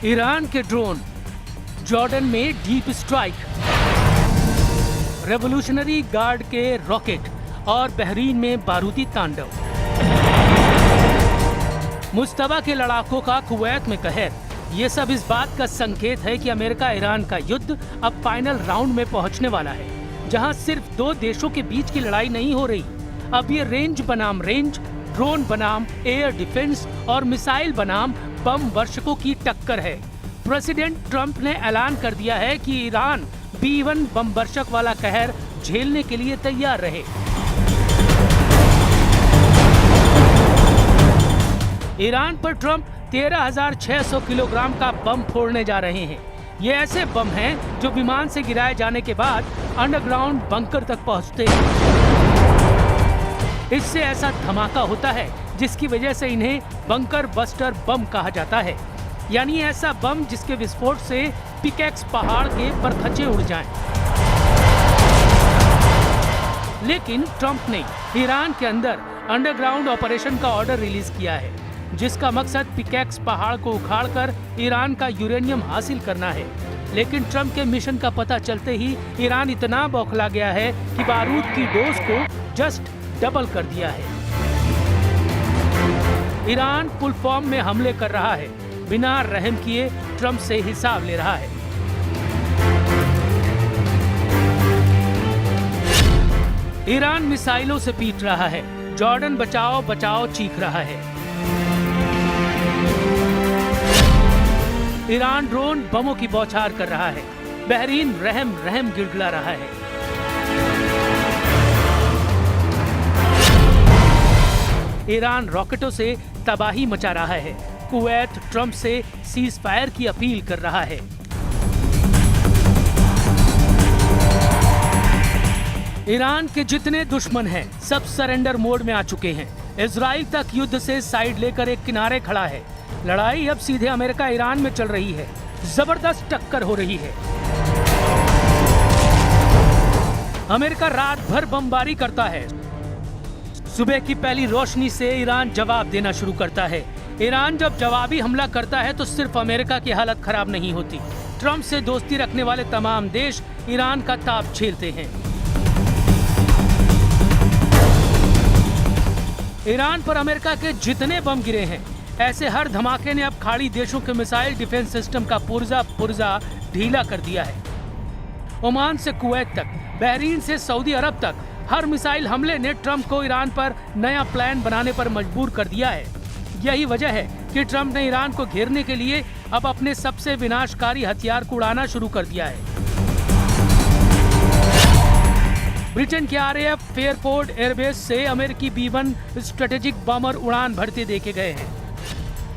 Iran के drone, Jordan में deep strike, revolutionary guard के रॉकेट और बहरीन में बारूदी तांडव, मुश्तबा के लड़ाकों का कुवैत में कहर। ये सब इस बात का संकेत है कि अमेरिका ईरान का युद्ध अब फाइनल राउंड में पहुंचने वाला है, जहां सिर्फ दो देशों के बीच की लड़ाई नहीं हो रही। अब ये रेंज बनाम रेंज, ड्रोन बनाम एयर डिफेंस और मिसाइल बनाम बम वर्षकों की टक्कर है। प्रेसिडेंट ट्रंप ने ऐलान कर दिया है कि ईरान B-1 बम वर्षक वाला कहर झेलने के लिए तैयार रहे। ईरान पर ट्रंप 13,600 किलोग्राम का बम फोड़ने जा रहे हैं। ये ऐसे बम हैं जो विमान से गिराए जाने के बाद अंडरग्राउंड बंकर तक पहुंचते हैं। इससे ऐसा धमाका होता है जिसकी वजह से इन्हें बंकर बस्टर बम कहा जाता है, यानी ऐसा बम जिसके विस्फोट से पिकैक्स पहाड़ के परखचे उड़ जाएं। लेकिन ट्रंप ने ईरान के अंदर अंडरग्राउंड ऑपरेशन का ऑर्डर रिलीज किया है, जिसका मकसद पिकैक्स पहाड़ को उखाड़कर ईरान का यूरेनियम हासिल करना है। लेकिन ट्रंप के मिशन का पता चलते ही ईरान इतना बौखला गया है कि बारूद की डोज को जस्ट डबल कर दिया है। ईरान फुल फॉर्म में हमले कर रहा है, बिना रहम किए ट्रंप से हिसाब ले रहा है। ईरान मिसाइलों से पीट रहा है, जॉर्डन बचाओ बचाओ चीख रहा है। ईरान ड्रोन बमों की बौछार कर रहा है, बहरीन रहम रहम गिड़गिड़ा रहा है। ईरान रॉकेटों से तबाही मचा रहा है, कुवैत ट्रंप से सीज फायर की अपील कर रहा है। ईरान के जितने दुश्मन हैं, सब सरेंडर मोड में आ चुके हैं। इजराइल तक युद्ध से साइड लेकर एक किनारे खड़ा है। लड़ाई अब सीधे अमेरिका ईरान में चल रही है, जबरदस्त टक्कर हो रही है। अमेरिका रात भर बमबारी करता है, सुबह की पहली रोशनी से ईरान जवाब देना शुरू करता है। ईरान जब जवाबी हमला करता है तो सिर्फ अमेरिका की हालत खराब नहीं होती, ट्रंप से दोस्ती रखने वाले तमाम देश ईरान का ताप झेलते हैं। ईरान पर अमेरिका के जितने बम गिरे हैं, ऐसे हर धमाके ने अब खाड़ी देशों के मिसाइल डिफेंस सिस्टम का पुर्जा ढीला कर दिया है। ओमान से कुवैत तक, बहरीन से सऊदी अरब तक हर मिसाइल हमले ने ट्रंप को ईरान पर नया प्लान बनाने पर मजबूर कर दिया है। यही वजह है कि ट्रंप ने ईरान को घेरने के लिए अब अपने सबसे विनाशकारी हथियार को उड़ाना शुरू कर दिया है। ब्रिटेन के RAF फेयरपोर्ट एयरबेस से अमेरिकी B-1 स्ट्रेटेजिक बॉम्बर उड़ान भरते देखे गए हैं।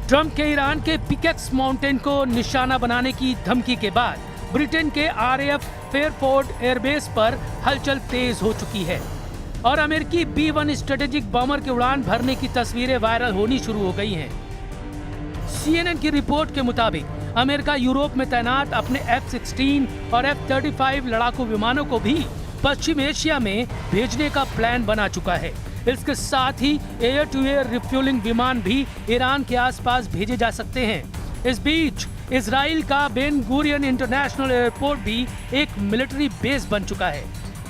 ट्रंप के ईरान के पिकैक्स माउंटेन को निशाना बनाने की धमकी के बाद ब्रिटेन के RAF फेयरपोर्ट एयरबेस पर हलचल तेज हो चुकी है और अमेरिकी B-1 स्ट्रेटेजिक बॉम्बर के उड़ान भरने की तस्वीरें वायरल होनी शुरू हो गई हैं। CNN की रिपोर्ट के मुताबिक अमेरिका यूरोप में तैनात अपने F-16 और F-35 लड़ाकू विमानों को भी पश्चिम एशिया में भेजने का प्लान बना चुका है। इसके साथ ही एयर टू एयर रिफ्यूलिंग विमान भी ईरान के आसपास भेजे जा सकते हैं। इस बीच इजराइल का बेन गुरियन इंटरनेशनल एयरपोर्ट भी एक मिलिट्री बेस बन चुका है।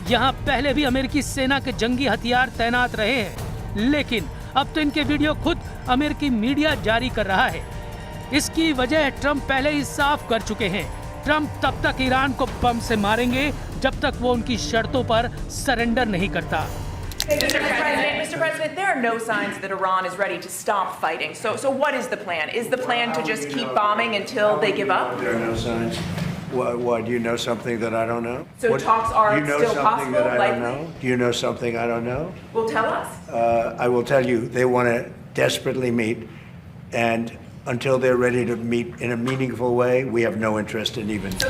यहाँ पहले भी अमेरिकी सेना के जंगी हथियार तैनात रहे हैं, लेकिन अब तो इनके वीडियो खुद अमेरिकी मीडिया जारी कर रहा है। इसकी वजह ट्रंप पहले ही साफ कर चुके हैं। ट्रंप तब तक ईरान को बम से मारेंगे जब तक वो उनकी शर्तों पर सरेंडर नहीं करता। Mr. President, there are no signs that Iran is ready to stop fighting. So what is the plan? Is the plan to just keep bombing until they give up? There are no signs. What? Do you know something that I don't know? So talks are you know still something possible? that I don't know? Do you know something I don't know? Well, tell us. I will tell you. They want to desperately meet, and until they're ready to meet in a meaningful way, we have no interest in even.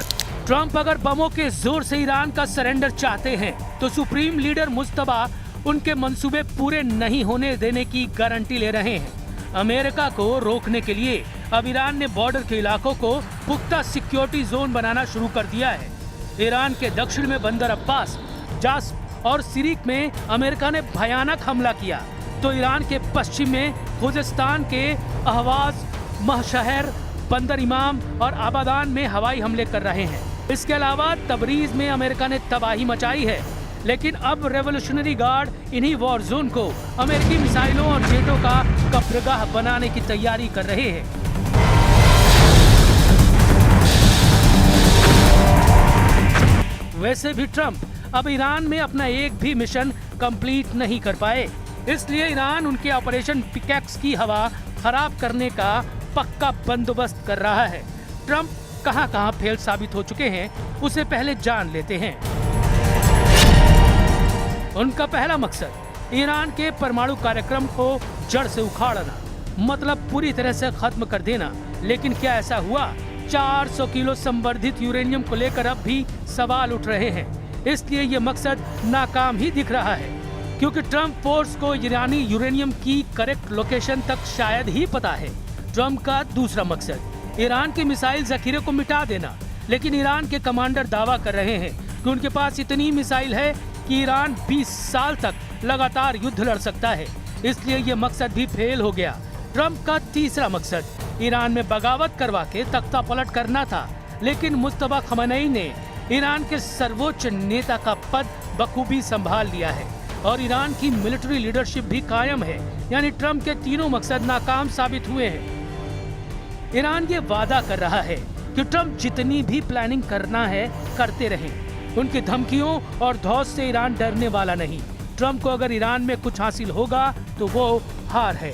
Trump अगर बमों के जोर से Iran का surrender चाहते हैं तो supreme leader Mushtaba उनके मंसूबे पूरे नहीं होने देने की गारंटी ले रहे हैं। अमेरिका को रोकने के लिए अब ईरान ने बॉर्डर के इलाकों को पुख्ता सिक्योरिटी जोन बनाना शुरू कर दिया है। ईरान के दक्षिण में बंदर अब्बास, जास और सिरिक में अमेरिका ने भयानक हमला किया, तो ईरान के पश्चिम में खुजिस्तान के अहवाज, महशहर बंदर इमाम और आबादान में हवाई हमले कर रहे हैं। इसके अलावा तबरीज में अमेरिका ने तबाही मचाई है, लेकिन अब रेवोल्यूशनरी गार्ड इन्हीं वॉर जोन को अमेरिकी मिसाइलों और जेटों का कब्रगाह बनाने की तैयारी कर रहे हैं। वैसे भी ट्रंप अब ईरान में अपना एक भी मिशन कंप्लीट नहीं कर पाए, इसलिए ईरान उनके ऑपरेशन पिकैक्स की हवा खराब करने का पक्का बंदोबस्त कर रहा है। ट्रंप कहां-कहां फेल साबित हो चुके हैं, उसे पहले जान लेते हैं। उनका पहला मकसद ईरान के परमाणु कार्यक्रम को जड़ से उखाड़ना, मतलब पूरी तरह से खत्म कर देना। लेकिन क्या ऐसा हुआ? 400 किलो संवर्धित यूरेनियम को लेकर अब भी सवाल उठ रहे हैं, इसलिए ये मकसद नाकाम ही दिख रहा है, क्योंकि ट्रंप फोर्स को ईरानी यूरेनियम की करेक्ट लोकेशन तक शायद ही पता है। ट्रंप का दूसरा मकसद ईरान के मिसाइल जखीरे को मिटा देना, लेकिन ईरान के कमांडर दावा कर रहे हैं कि उनके पास इतनी मिसाइल है कि ईरान 20 साल तक लगातार युद्ध लड़ सकता है, इसलिए ये मकसद भी फेल हो गया। ट्रंप का तीसरा मकसद ईरान में बगावत करवा के तख्ता पलट करना था, लेकिन मुस्तफा खमेनी ने ईरान के सर्वोच्च नेता का पद बखूबी संभाल लिया है और ईरान की मिलिट्री लीडरशिप भी कायम है। यानी ट्रंप के तीनों मकसद नाकाम साबित हुए हैं। ईरान ये वादा कर रहा है कि ट्रंप जितनी भी प्लानिंग करना है करते रहें। उनकी धमकियों और धौस से ईरान डरने वाला नहीं। ट्रंप को अगर ईरान में कुछ हासिल होगा तो वो हार है।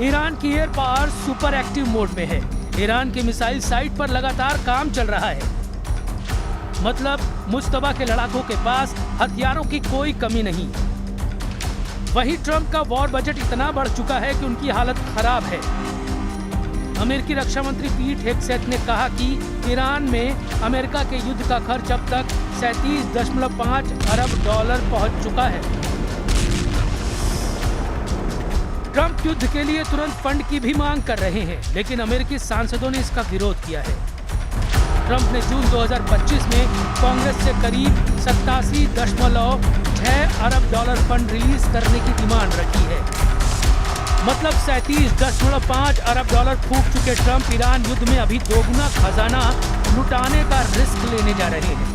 ईरान की air power super active mode में है। ईरान के मिसाइल साइट पर लगातार काम चल रहा है, मतलब मुस्तफा के लड़ाकों के पास हथियारों की कोई कमी नहीं। वहीं ट्रंप का वॉर बजट इतना बढ़ चुका है कि उनकी हालत खराब है। अमेरिकी रक्षा मंत्री पीट हेग्सेथ ने कहा कि ईरान में अमेरिका के युद्ध का खर्च अब तक 37.5 अरब डॉलर पहुंच चुका है। ट्रंप युद्ध के लिए तुरंत फंड की भी मांग कर रहे हैं, लेकिन अमेरिकी सांसदों ने इसका विरोध किया है। ट्रंप ने जून 2025 में कांग्रेस से करीब 87.6 अरब डॉलर फंड रिलीज करने की डिमांड रखी है। मतलब 37.5 अरब डॉलर फूंक चुके ट्रंप ईरान युद्ध में अभी दोगुना खजाना लुटाने का रिस्क लेने जा रहे हैं।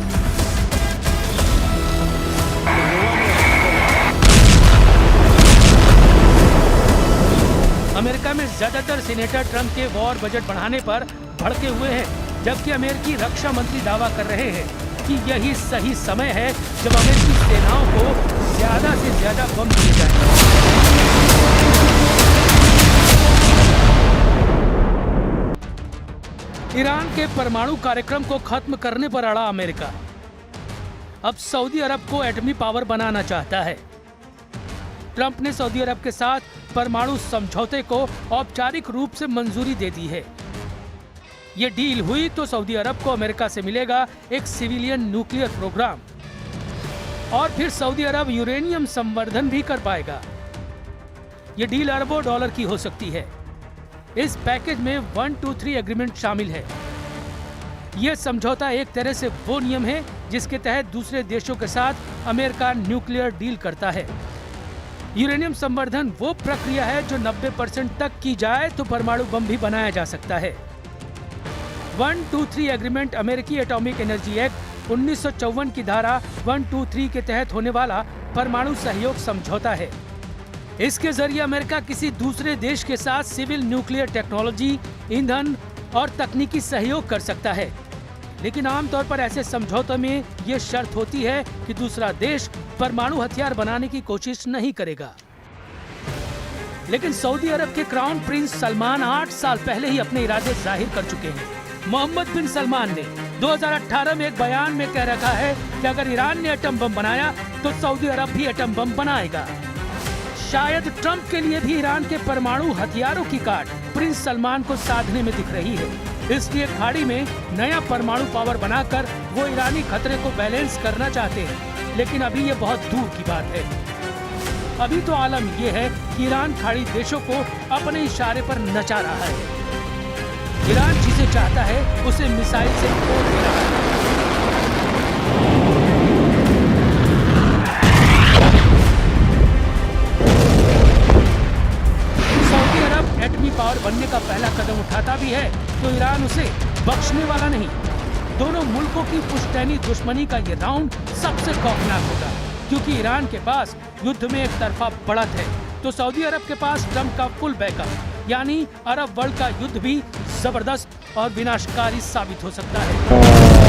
अमेरिका में ज्यादातर सीनेटर ट्रंप के वॉर बजट बढ़ाने पर भड़के हुए हैं, जबकि अमेरिकी रक्षा मंत्री दावा कर रहे हैं कि यही सही समय है जब अमेरिकी सेनाओं को ज्यादा से ज्यादा बम दिए जाएं। ईरान के परमाणु कार्यक्रम को खत्म करने पर अड़ा अमेरिका अब सऊदी अरब को एटमी पावर बनाना चाहता है। ट्रंप ने सऊदी अरब के साथ परमाणु समझौते को औपचारिक रूप से मंजूरी दे दी है। ये डील हुई तो सऊदी अरब को अमेरिका से मिलेगा एक सिविलियन न्यूक्लियर प्रोग्राम और फिर सऊदी अरब यूरेनियम संवर्धन भी कर पाएगा। ये डील अरबों डॉलर की हो सकती है। इस पैकेज में 123 एग्रीमेंट शामिल है। यह समझौता एक तरह से वो नियम है जिसके तहत दूसरे देशों के साथ अमेरिका न्यूक्लियर डील करता है। यूरेनियम संवर्धन वो प्रक्रिया है जो 90% तक की जाए तो परमाणु बम भी बनाया जा सकता है। 123 एग्रीमेंट अमेरिकी एटॉमिक एनर्जी एक्ट 1954 की धारा 123 के तहत होने वाला परमाणु सहयोग समझौता है। इसके जरिए अमेरिका किसी दूसरे देश के साथ सिविल न्यूक्लियर टेक्नोलॉजी, ईंधन और तकनीकी सहयोग कर सकता है, लेकिन आमतौर पर ऐसे समझौतों में ये शर्त होती है कि दूसरा देश परमाणु हथियार बनाने की कोशिश नहीं करेगा। लेकिन सऊदी अरब के क्राउन प्रिंस सलमान 8 साल पहले ही अपने इरादे जाहिर कर चुके हैं। मोहम्मद बिन सलमान ने 2018 में एक बयान में कह रखा है कि अगर ईरान ने एटम बम बनाया तो सऊदी अरब भी एटम बम बनाएगा। शायद ट्रंप के लिए भी ईरान के परमाणु हथियारों की काट प्रिंस सलमान को साधने में दिख रही है। इसलिए खाड़ी में नया परमाणु पावर बनाकर वो ईरानी खतरे को बैलेंस करना चाहते हैं, लेकिन अभी ये बहुत दूर की बात है। अभी तो आलम ये है कि ईरान खाड़ी देशों को अपने इशारे पर नचा रहा है। ईरान जिसे चाहता है उसे मिसाइल से फोड़ दे रहा है। सऊदी अरब एटमी पावर बनने का पहला कदम उठाता भी है तो ईरान उसे बख्शने वाला नहीं। दोनों मुल्कों की पुश्तैनी दुश्मनी का ये राउंड सबसे खौफनाक होगा, क्योंकि ईरान के पास युद्ध में एक तरफा बढ़त है तो सऊदी अरब के पास ट्रंप का फुल बैकअप, यानी अरब वर्ल्ड का युद्ध भी जबरदस्त और विनाशकारी साबित हो सकता है।